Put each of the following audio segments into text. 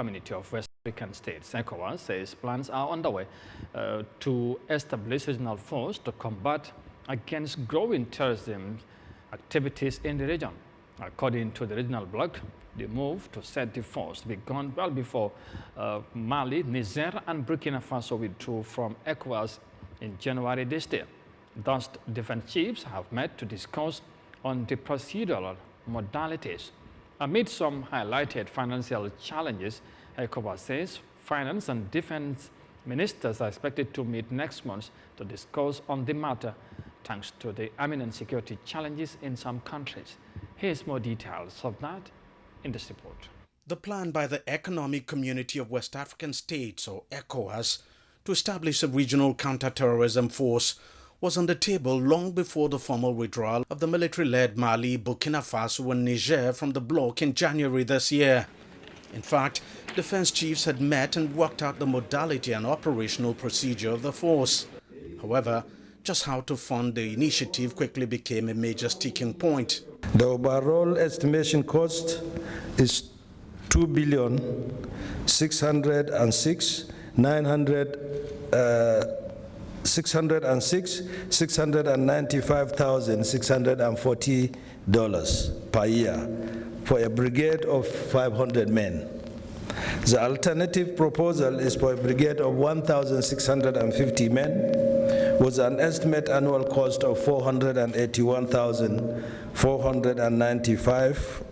Community of West African States, Ecowas, says plans are underway to establish regional force to combat against growing terrorism activities in the region. According to the regional bloc, the move to set the force began well before Mali, Niger, and Burkina Faso withdrew from Ecowas in January this year. Thus, defense chiefs have met to discuss on the procedural modalities. Amid some highlighted financial challenges, Ecowas says finance and defense ministers are expected to meet next month to discuss on the matter, thanks to the imminent security challenges in some countries. Here's more details of that in this report. The plan by the Economic Community of West African States, or ECOWAS, to establish a regional counter-terrorism force was on the table long before the formal withdrawal of the military-led Mali, Burkina Faso and Niger from the bloc in January this year. In fact, defense chiefs had met and worked out the modality and operational procedure of the force. However, just how to fund the initiative quickly became a major sticking point. The overall estimation cost is 2,606,695,640 per year for a brigade of 500 men. The alternative proposal is for a brigade of 1,650 men with an estimate annual cost of 459,865.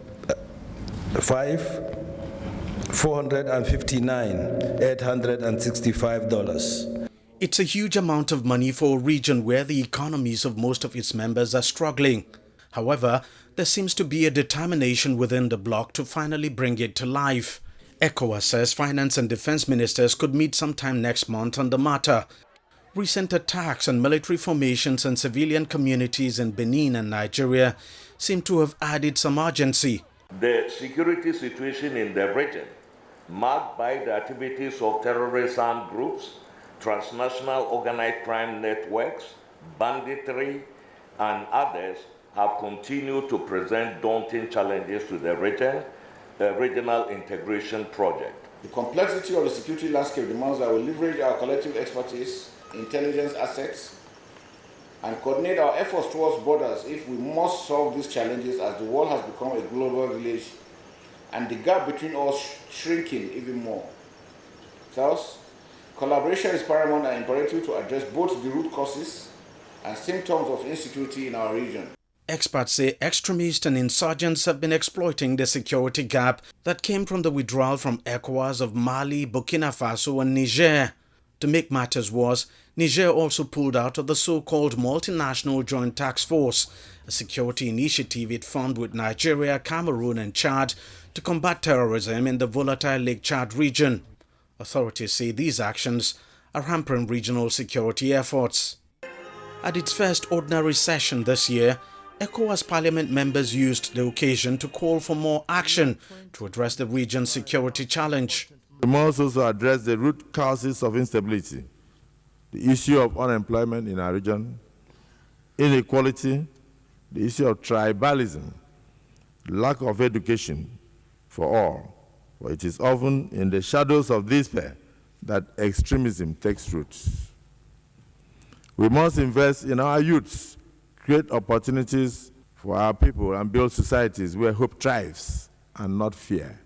It's a huge amount of money for a region where the economies of most of its members are struggling. However, there seems to be a determination within the bloc to finally bring it to life. ECOWAS says finance and defense ministers could meet sometime next month on the matter. Recent attacks on military formations and civilian communities in Benin and Nigeria seem to have added some urgency. The security situation in the region, marked by the activities of terrorist armed groups, transnational organized crime networks, banditry, and others, have continued to present daunting challenges to the regional integration project. The complexity of the security landscape demands that we leverage our collective expertise, intelligence assets, and coordinate our efforts towards borders if we must solve these challenges, as the world has become a global village and the gap between us shrinking even more. Thus, collaboration is paramount and imperative to address both the root causes and symptoms of insecurity in our region. Experts say extremists and insurgents have been exploiting the security gap that came from the withdrawal from ECOWAS of Mali, Burkina Faso and Niger. To make matters worse, Niger also pulled out of the so-called Multinational Joint Task Force, a security initiative it formed with Nigeria, Cameroon and Chad to combat terrorism in the volatile Lake Chad region. Authorities say these actions are hampering regional security efforts. At its first ordinary session this year, ECOWAS Parliament members used the occasion to call for more action to address the region's security challenge. We must also address the root causes of instability, the issue of unemployment in our region, inequality, the issue of tribalism, lack of education for all, for it is often in the shadows of despair that extremism takes roots. We must invest in our youths, create opportunities for our people and build societies where hope thrives and not fear.